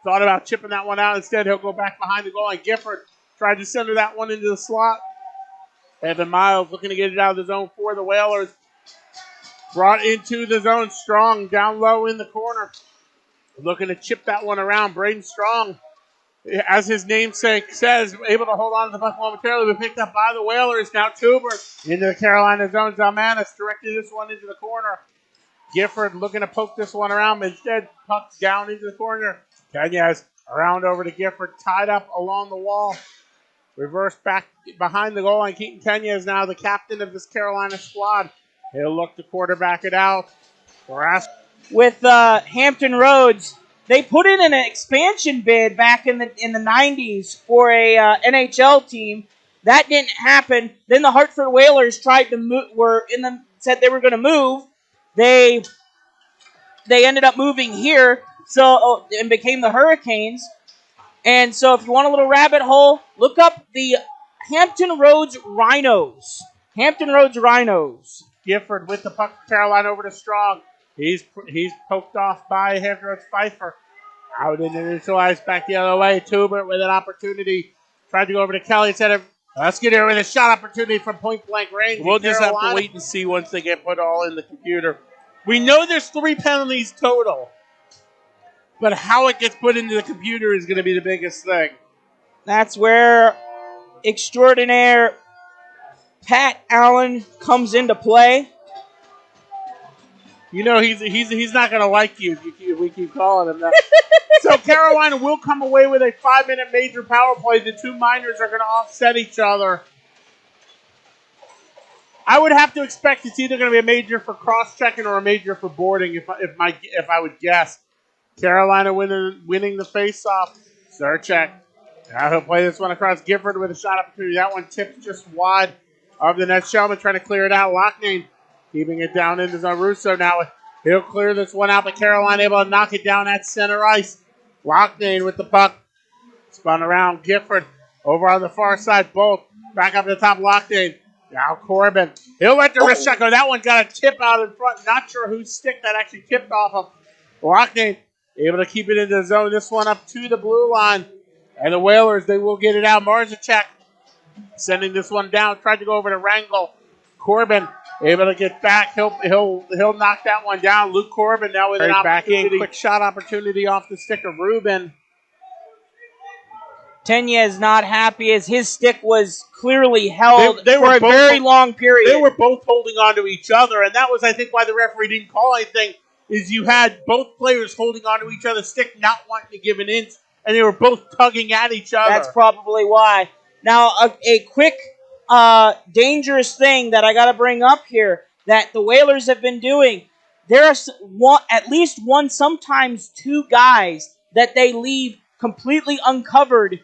thought about chipping that one out. Instead, he'll go back behind the goal line. Gifford tried to center that one into the slot. Evan Miles looking to get it out of the zone for the Whalers. Brought into the zone. Strong down low in the corner. Looking to chip that one around. Braden Strong, as his namesake says, able to hold on to the puck momentarily, but picked up by the Whalers. Now Tuber into the Carolina zone. Zalmanis directed this one into the corner. Gifford looking to poke this one around, but instead puck down into the corner. Kenya's around over to Gifford, tied up along the wall. Reverse back behind the goal line. Keaton Kenya is now the captain of this Carolina squad. He'll look to quarterback it out. With Hampton Roads, they put in an expansion bid back in the 90s for a NHL team. That didn't happen. Then the Hartford Whalers tried to move. Said they were going to move. They ended up moving here, and became the Hurricanes. And so, if you want a little rabbit hole, look up the Hampton Roads Rhinos. Hampton Roads Rhinos. Gifford with the puck. Carolina over to Strong. He's poked off by Hampton Roads Pfeiffer. Out in the neutralize, back the other way. Tubert with an opportunity. Tried to go over to Kelly instead of. Let's get here with a shot opportunity from point blank range. We'll just have to wait and see once they get put all in the computer. We know there's 3 penalties total, but how it gets put into the computer is going to be the biggest thing. That's where extraordinaire Pat Allen comes into play. You know he's not going to like you if we keep calling him that. So Carolina will come away with a 5-minute major power play. The two minors are going to offset each other. I would have to expect it's either going to be a major for cross-checking or a major for boarding if I would guess. Carolina winning the face-off. Surcheck. Now he'll play this one across. Gifford with a shot opportunity. That one tipped just wide of the net. Shellman trying to clear it out. Loughnane keeping it down into zone. Russo now. He'll clear this one out, but Carolina able to knock it down at center ice. Loughnane with the puck. Spun around. Gifford over on the far side. Bolt back up to the top. Loughnane. Now Corbin. He'll let the wrist shot go. That one got a tip out in front. Not sure whose stick that actually tipped off of. Loughnane able to keep it in the zone. This one up to the blue line. And the Whalers, they will get it out. Marzacek sending this one down. Tried to go over to Rangel. Corbin able to get back. He'll knock that one down. Luke Corbin now with an opportunity. Quick shot opportunity off the stick of Rubin. Tenya is not happy as his stick was clearly held for a very long period. They were both holding on to each other, and that was, I think, why the referee didn't call anything, is you had both players holding on to each other's stick, not wanting to give an inch, and they were both tugging at each other. That's probably why. Now, a quick dangerous thing that I got to bring up here that the Whalers have been doing, there are at least one, sometimes two guys that they leave completely uncovered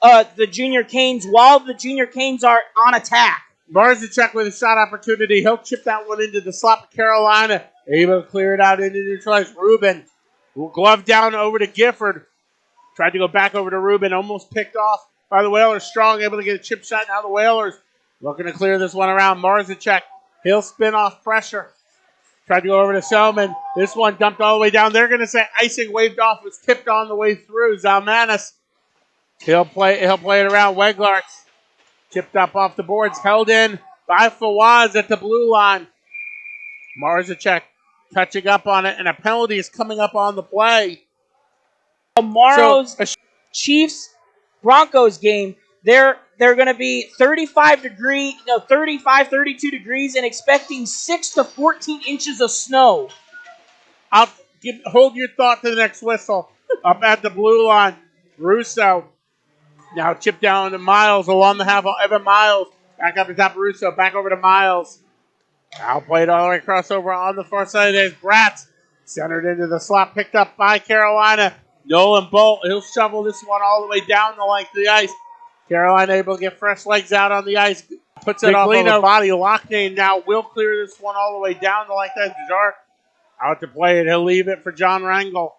the Junior Canes while the Junior Canes are on attack. Marzacek with a shot opportunity. He'll chip that one into the slot of Carolina. Able to clear it out into neutralize. Rubin will glove down over to Gifford. Tried to go back over to Rubin. Almost picked off by the Whalers. Strong able to get a chip shot. Now the Whalers looking to clear this one around. Marzacek. He'll spin off pressure. Tried to go over to Selman. This one dumped all the way down. They're going to say icing waved off. Was tipped on the way through. Zalmanis. He'll play it around. Weglarts. Tipped up off the boards. Held in by Fawaz at the blue line. Marzacek touching up on it. And a penalty is coming up on the play. Tomorrow's Chiefs-Broncos game, they're going to be 32 degrees and expecting 6 to 14 inches of snow. Hold your thought to the next whistle. Up at the blue line, Russo. Now chip down to Miles along the half of Evan Miles. Back up to top of Russo. Back over to Miles. Now played all the way across over on the far side. There's Bratz. Centered into the slot. Picked up by Carolina. Nolan Bolt. He'll shovel this one all the way down the length of the ice. Carolina able to get fresh legs out on the ice. Puts it off of the body. Loughnane now will clear this one all the way down the length of the Jark. Out to play it. He'll leave it for John Rangel.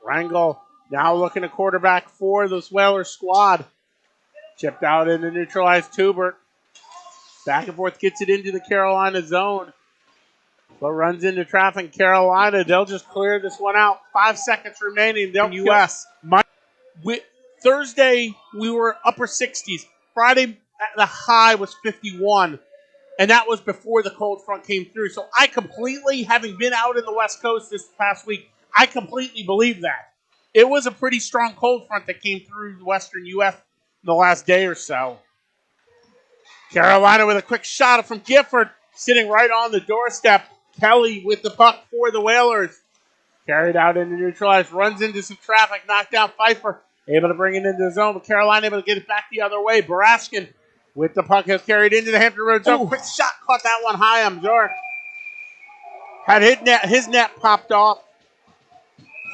Rangel now looking to quarterback for this Whalers squad. Chipped out into neutralized Tubert. Back and forth gets it into the Carolina zone. But runs into traffic. Carolina, they'll just clear this one out. 5 seconds remaining. They'll U.S. Thursday, we were upper 60s. Friday, the high was 51. And that was before the cold front came through. So I completely, having been out in the West Coast this past week, I completely believe that. It was a pretty strong cold front that came through the western U.S. in the last day or so. Carolina with a quick shot from Gifford, sitting right on the doorstep. Kelly with the puck for the Whalers. Carried out into neutralized, runs into some traffic, knocked down Pfeiffer. Able to bring it into the zone, but Carolina able to get it back the other way. Barashkin with the puck has carried into the Hampton Road zone. Quick shot, caught that one high on Bjork. Had his net popped off.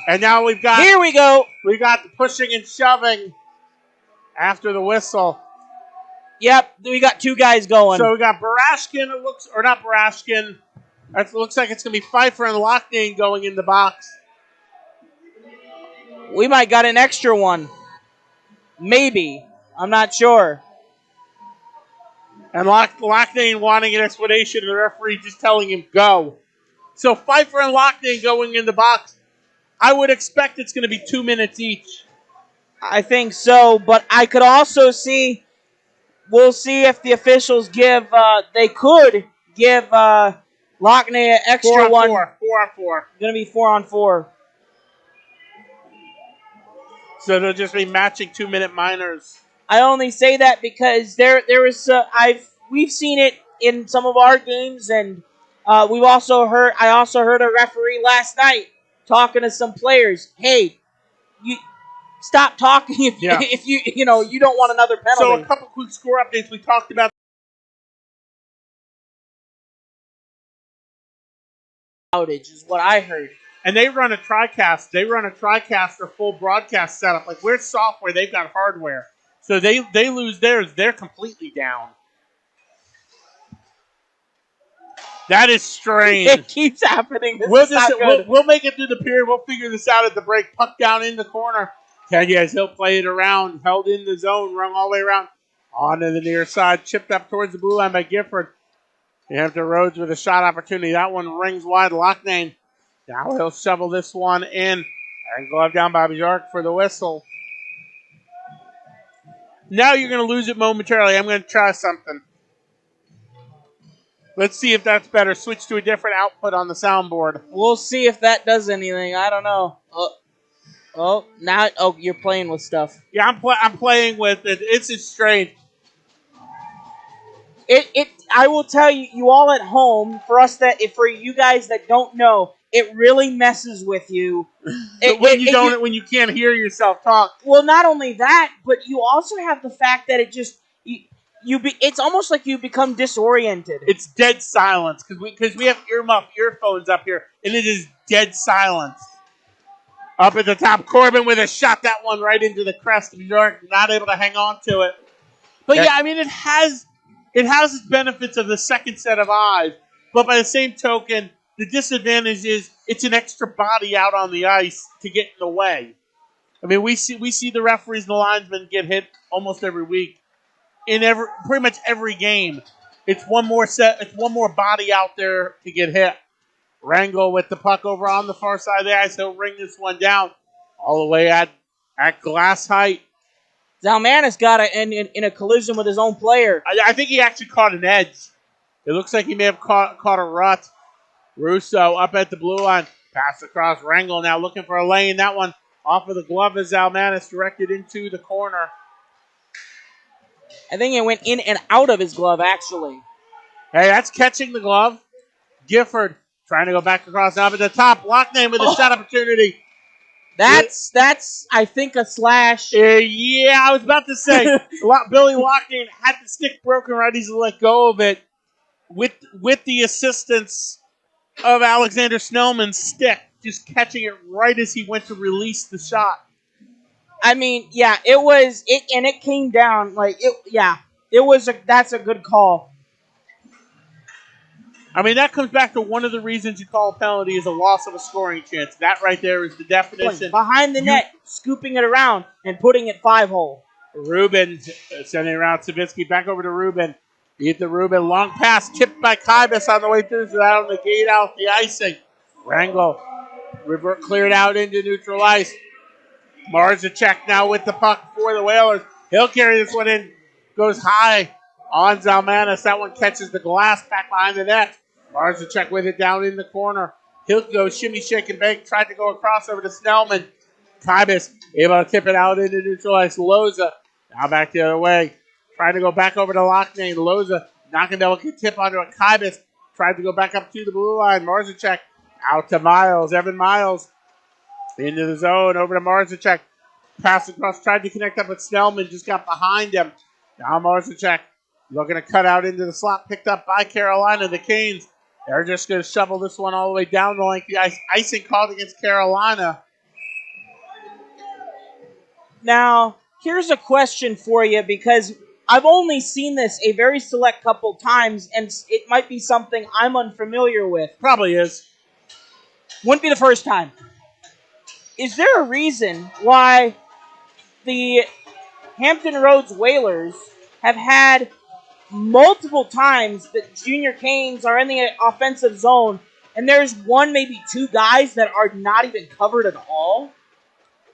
And now Here we go. We got the pushing and shoving after the whistle. Yep, we got 2 guys going. So we got Barashkin, not Barashkin. It looks like it's going to be Pfeiffer and Loughnane going in the box. We might got an extra one. Maybe. I'm not sure. And Loughnane wanting an explanation, and the referee just telling him go. So Pfeiffer and Loughnane going in the box. I would expect it's going to be 2 minutes each. I think so, but I could also see, we'll see if the officials they could give Loughnane an extra one. 4 on 4. Going to be 4 on 4. So they'll just be matching 2-minute minors. I only say that because there is we've seen it in some of our games, and I also heard a referee last night talking to some players. Hey, you stop talking if you don't want another penalty. So a couple quick score updates. We talked about outage is what I heard. And they run a TriCast. They run a TriCast or full broadcast setup. Like, we're software, they've got hardware. So they lose theirs. They're completely down. That is strange. It keeps happening. We'll make it through the period. We'll figure this out at the break. Puck down in the corner. Yes, he'll play it around. Held in the zone. Rung all the way around. Onto the near side. Chipped up towards the blue line by Gifford. Hampton Rhodes with a shot opportunity. That one rings wide. Loughnane. Now he'll shovel this one in. And glove down by Bjork for the whistle. Now you're going to lose it momentarily. I'm going to try something. Let's see if that's better. Switch to a different output on the soundboard. We'll see if that does anything. I don't know. Now you're playing with stuff. Yeah, I'm playing with it. It's just strange. I will tell you all at home, for you guys that don't know, it really messes with you. When you can't hear yourself talk. Well, not only that, but you also have the fact that it just it's almost like you become disoriented. It's dead silence because we have earphones up here, and it is dead silence. Up at the top, Corbin with a shot, that one right into the crest of York, not able to hang on to it. But yeah, I mean, it has its benefits of the second set of eyes, but by the same token, the disadvantage is it's an extra body out on the ice to get in the way. I mean, we see the referees and the linesmen get hit almost every week. In pretty much every game, it's one more body out there to get hit. Rangel with the puck over on the far side of the ice. He'll ring this one down all the way at glass height. Zalmanis got in a collision with his own player. I think he actually caught an edge. It looks like he may have caught a rut. Russo up at the blue line. Pass across. Rangel now looking for a lane. That one off of the glove of Zalmanis, directed into the corner. I think it went in and out of his glove, actually. Hey, that's catching the glove. Gifford trying to go back across now at the top. Loughnane with a shot opportunity. That's I think, a slash. Yeah, I was about to say. Billy Loughnane had the stick broken right. He's let go of it with the assistance of Alexander Snellman's stick, just catching it right as he went to release the shot. I mean, yeah, it came down that's a good call. I mean, that comes back to one of the reasons you call a penalty is a loss of a scoring chance. That right there is the definition. Behind the net, scooping it around and putting it 5-hole. Rubin sending it around. Savitsky back over to Rubin. Ethan Rubin, long pass, tipped by Kybus on the way through, so that'll negate out the icing. Rangel cleared out into neutral ice. Marzacek now with the puck for the Whalers. He'll carry this one in. Goes high on Zalmanis. That one catches the glass back behind the net. Marzacek with it down in the corner. He'll go shimmy, shake, and bake. Tried to go across over to Snellman. Kybus able to tip it out into neutral ice. Loza now back the other way. Trying to go back over to Loughnane. Loza not going to be able to tip onto a Kybus. Tried to go back up to the blue line. Marzacek out to Miles. Evan Miles into the zone. Over to Marzacek. Pass across. Tried to connect up with Snellman. Just got behind him. Now Marzacek looking to cut out into the slot. Picked up by Carolina. The Canes, they're just going to shovel this one all the way down the length of the ice. Icing called against Carolina. Now, here's a question for you, because I've only seen this a very select couple times, and it might be something I'm unfamiliar with. Probably is. Wouldn't be the first time. Is there a reason why the Hampton Roads Whalers have had multiple times that Junior Canes are in the offensive zone, and there's one, maybe two guys that are not even covered at all?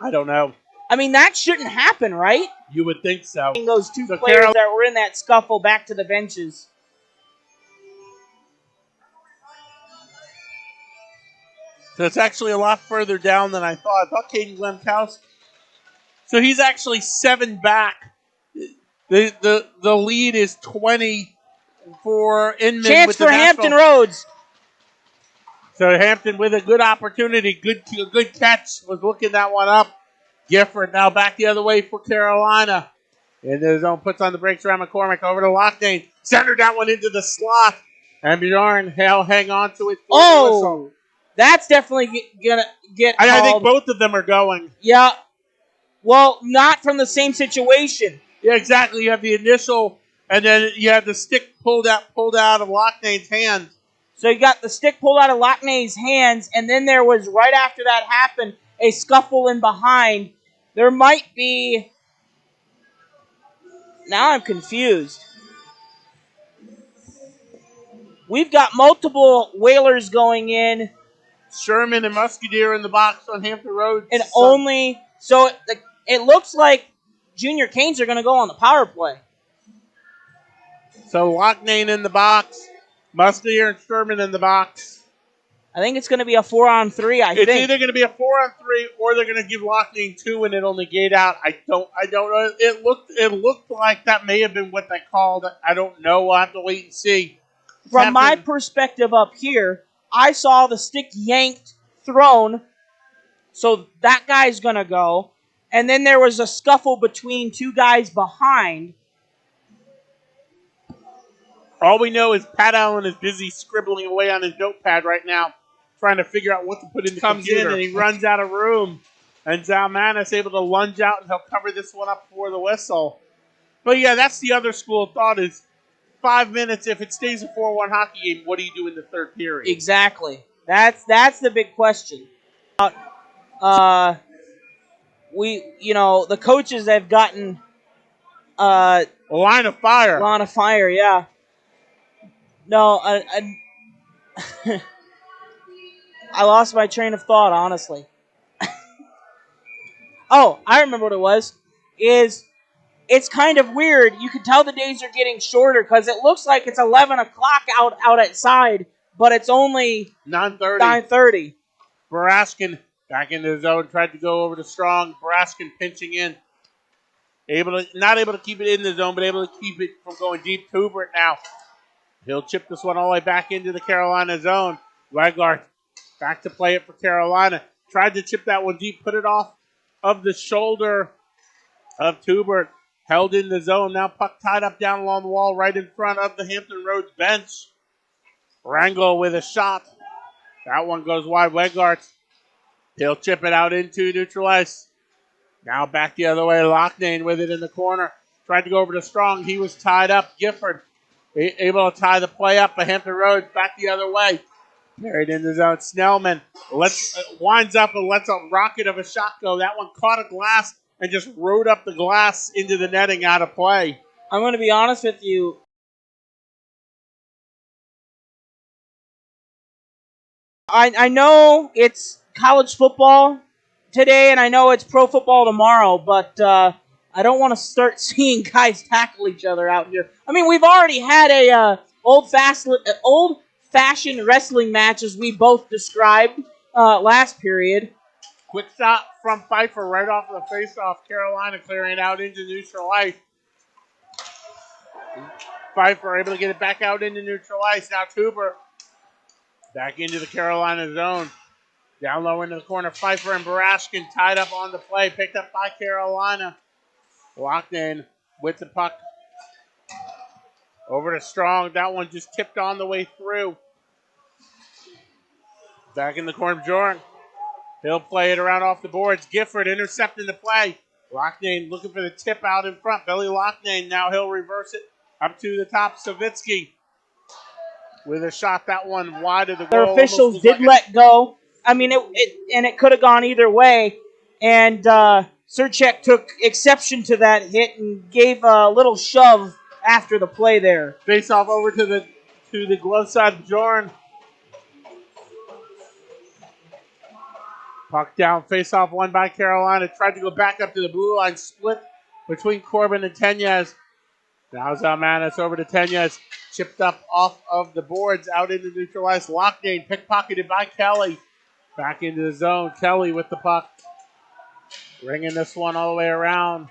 I don't know. I mean, that shouldn't happen, right? You would think so. Those two players that were in that scuffle back to the benches. So it's actually a lot further down than I thought. I thought Caden Glemkowski. So he's actually 7 back. The lead is 20 for Inman. Chance for Hampton Roads. So Hampton with a good opportunity, good catch, was looking that one up. Gifford now back the other way for Carolina. In the zone, puts on the brakes around McCormick over to Loughnane. Centered that one into the slot. And Bjorn, he'll hang on to it. Oh, that's definitely going to get called. I think both of them are going. Yeah. Well, not from the same situation. Yeah, exactly. You have the initial, and then you have the stick pulled out of Loughnane's hand. So you got the stick pulled out of Loughnane's hands, and then there was, right after that happened, a scuffle in behind. There might be... Now I'm confused. We've got multiple Whalers going in. Sherman and Musketeer in the box on Hampton Road. And only... So it looks like Junior Canes are going to go on the power play. So Loughnane in the box. Musketeer and Sherman in the box. I think it's going to be a 4-on-3, It's either going to be a 4-on-3 or they're going to give Loughnane 2 and it'll negate out. I don't know. It looked like that may have been what they called. I don't know. We'll have to wait and see. From my perspective up here, I saw the stick yanked, thrown, so that guy's going to go. And then there was a scuffle between two guys behind. All we know is Pat Allen is busy scribbling away on his notepad right now, trying to figure out what to put in the computer. Comes in and he runs out of room. And Zalmanis able to lunge out and he'll cover this one up for the whistle. But yeah, that's the other school of thought is 5 minutes. If it stays a 4-1 hockey game, what do you do in the third period? Exactly. That's the big question. The coaches have gotten a line of fire. Line of fire, yeah. No, I lost my train of thought, honestly. Oh, I remember what it was. It's kind of weird. You can tell the days are getting shorter because it looks like it's 11 o'clock out outside, but it's only 9:30. Baraskin back into the zone, tried to go over to Strong. Baraskin pinching in. Not able to keep it in the zone, but able to keep it from going deep. Hubert now. He'll chip this one all the way back into the Carolina zone. Weglart back to play it for Carolina. Tried to chip that one deep, put it off of the shoulder of Tubert. Held in the zone. Now puck tied up down along the wall right in front of the Hampton Roads bench. Rangel with a shot. That one goes wide. Weglart. He'll chip it out into neutral ice. Now back the other way. Loughnane with it in the corner. Tried to go over to Strong. He was tied up. Gifford able to tie the play up. But Hampton Roads back the other way. Buried in the zone. Snellman winds up and lets a rocket of a shot go. That one caught a glass and just rode up the glass into the netting out of play. I'm going to be honest with you. I know it's college football today, and I know it's pro football tomorrow, but I don't want to start seeing guys tackle each other out here. I mean, we've already had a old-fashioned wrestling match, as we both described last period. Quick shot from Pfeiffer right off of the face-off. Carolina clearing out into neutral ice. Pfeiffer able to get it back out into neutral ice. Now Tuber back into the Carolina zone. Down low into the corner. Pfeiffer and Barashkin tied up on the play. Picked up by Carolina. Loughnane with the puck. Over to Strong. That one just tipped on the way through. Back in the corner, Jordan. He'll play it around off the boards. Gifford intercepting the play. Loughnane looking for the tip out in front. Billy Loughnane. Now he'll reverse it up to the top. Savitsky with a shot. That one wide of the goal. Their officials did let go. I mean, it could have gone either way. And Surchek took exception to that hit and gave a little shove after the play there. Face off over to the glove side of Jordan. Puck down, face off won by Carolina. Tried to go back up to the blue line, split between Corbin and Tenyes. Now Zalmanis over to Tenyes. Chipped up off of the boards, out into neutral ice. Loughnane pickpocketed by Kelly. Back into the zone. Kelly with the puck. Bringing this one all the way around.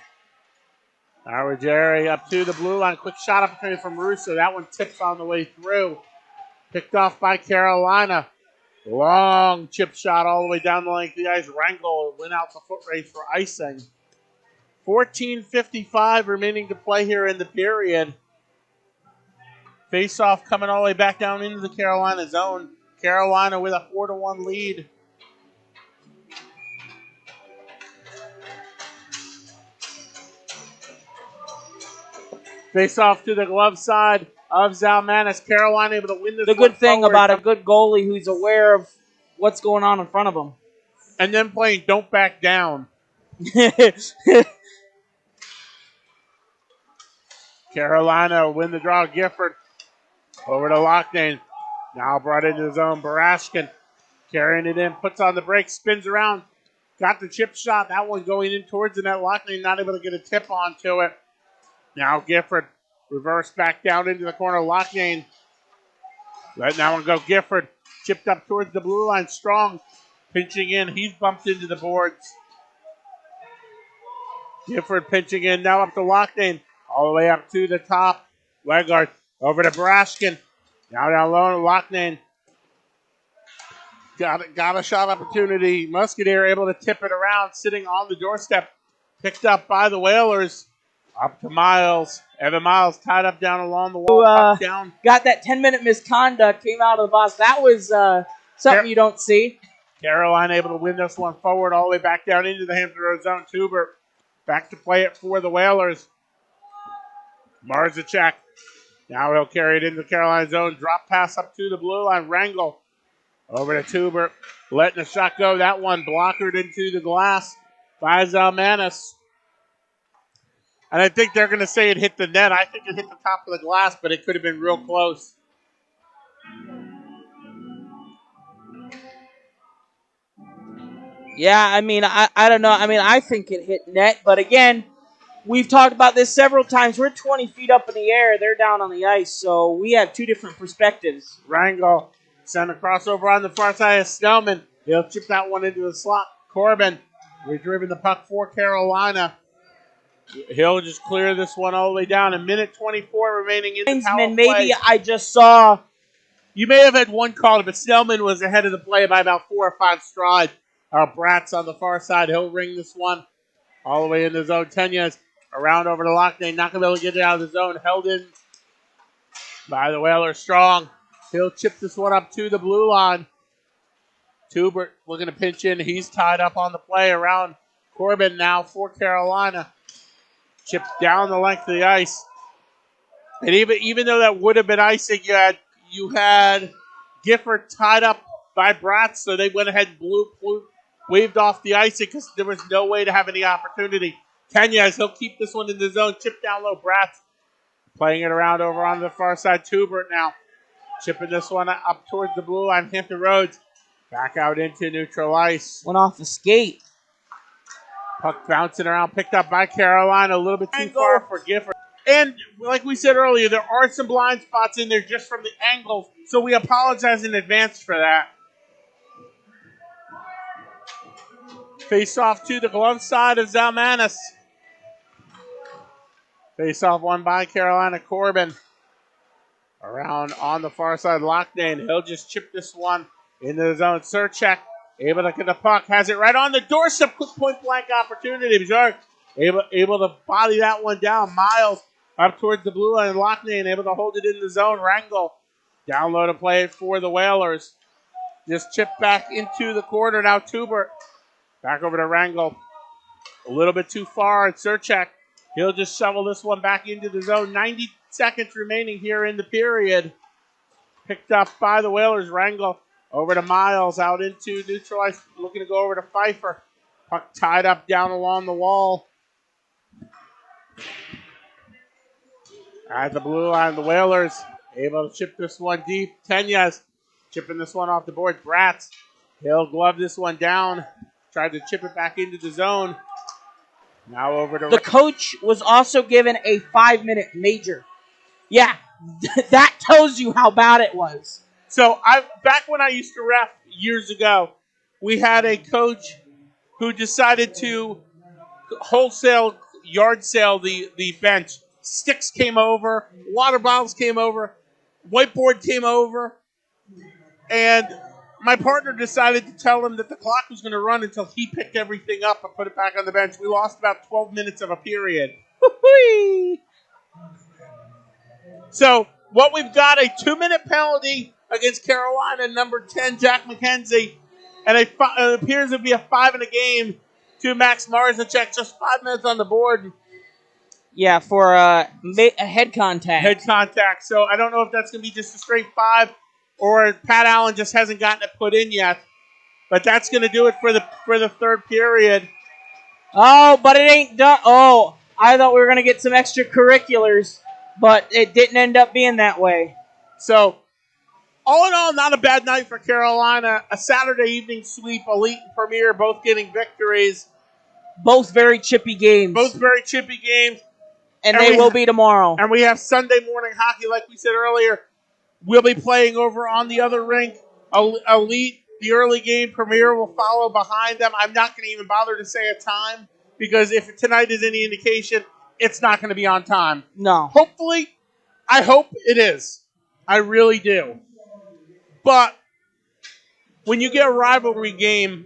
Now Jerry up to the blue line. Quick shot opportunity from Russo. That one tips on the way through. Picked off by Carolina. Long chip shot all the way down the length of the ice. Rangel went out the foot race for icing. 14:55 remaining to play here in the period. Face-off coming all the way back down into the Carolina zone. Carolina with a 4-1 lead. Face-off to the glove side of Zalmanis. Carolina able to win this. The good thing about a good goalie who's aware of what's going on in front of him. And then playing don't back down. Carolina win the draw. Gifford over to Loughnane. Now brought into the zone. Barashkin carrying it in. Puts on the brakes. Spins around. Got the chip shot. That one going in towards the net. Loughnane not able to get a tip onto it. Now Gifford reverse back down into the corner. Loughnane letting that one go. Gifford chipped up towards the blue line. Strong pinching in. He's bumped into the boards. Gifford pinching in. Now up to Loughnane. All the way up to the top. Legard over to Barashkin. Now down low to Loughnane. Got a shot opportunity. Musketeer able to tip it around. Sitting on the doorstep. Picked up by the Whalers. Up to Miles. Evan Miles tied up down along the wall. Down. Got that 10-minute misconduct. Came out of the box. That was something you don't see. Carolina able to win this one forward all the way back down into the Hampton Road zone. Tuber back to play it for the Whalers. Marzacek. Now he'll carry it into the Carolina zone. Drop pass up to the blue line. Rangel over to Tuber. Letting the shot go. That one blockered into the glass by Zalmanis. And I think they're going to say it hit the net. I think it hit the top of the glass, but it could have been real close. Yeah, I mean, I don't know. I mean, I think it hit net, but again, we've talked about this several times. We're 20 feet up in the air. They're down on the ice, so we have two different perspectives. Rangel sent a crossover on the far side of Snellman. He'll chip that one into the slot. Corbin retrieving the puck for Carolina. He'll just clear this one all the way down. A minute 24 remaining in the power play. Maybe I just saw. You may have had one call, but Snellman was ahead of the play by about 4 or 5 strides. Bratz on the far side. He'll ring this one all the way in the zone. Tenyes around over to Loughnane. Not going to be able to get it out of the zone. Held in by the Whalers. Strong. He'll chip this one up to the blue line. Tubert looking to pinch in. He's tied up on the play around Corbin now for Carolina. Chipped down the length of the ice. And even though that would have been icing, you had Gifford tied up by Bratz, so they went ahead and waved off the icing because there was no way to have any opportunity. Tenyes, he'll keep this one in the zone. Chip down low. Bratz playing it around over on the far side. Tubert now chipping this one up towards the blue line. Hampton Roads Back out into neutral ice. Went off the skate. Puck bouncing around, picked up by Carolina, a little bit too far for Gifford. And like we said earlier, there are some blind spots in there just from the angles, so we apologize in advance for that. Face off to the glove side of Zalmanis. Face off won by Carolina. Corbin around on the far side. Loughnane. He'll just chip this one into the zone. Surchek able to get the puck. Has it right on the doorstep. Quick point blank opportunity. Bjork able to body that one down. Miles up towards the blue line. Loughnane able to hold it in the zone. Rangel down low to play it for the Whalers. Just chipped back into the corner. Now Tubert. Back over to Rangel. A little bit too far. And Surchek. He'll just shovel this one back into the zone. 90 seconds remaining here in the period. Picked up by the Whalers. Rangel over to Miles. Out into neutral ice. Looking to go over to Pfeiffer. Puck tied up down along the wall. At the blue line, the Whalers able to chip this one deep. Tenyas chipping this one off the board. Bratz. He'll glove this one down. Tried to chip it back into the zone. Now over to... The coach was also given a 5-minute major. Yeah, that tells you how bad it was. So back when I used to ref years ago, we had a coach who decided to wholesale yard sale the bench. Sticks came over, water bottles came over, whiteboard came over, and my partner decided to tell him that the clock was going to run until he picked everything up and put it back on the bench. We lost about 12 minutes of a period. So what we've got, a 2-minute penalty against Carolina, number 10, Jack McKenzie, and it appears to be a 5 in a game to Max Marzicek, just 5 minutes on the board. Yeah, for a head contact. Head contact. So I don't know if that's going to be just a straight 5 or Pat Allen just hasn't gotten it put in yet. But that's going to do it for the third period. Oh, but it ain't done. Oh, I thought we were going to get some extracurriculars, but it didn't end up being that way. So, all in all, not a bad night for Carolina. A Saturday evening sweep, Elite and Premier both getting victories. Both very chippy games. And they will be tomorrow. And we have Sunday morning hockey, like we said earlier. We'll be playing over on the other rink. Elite, the early game. Premier will follow behind them. I'm not going to even bother to say a time, because if tonight is any indication, it's not going to be on time. No. Hopefully, I hope it is. I really do. But when you get a rivalry game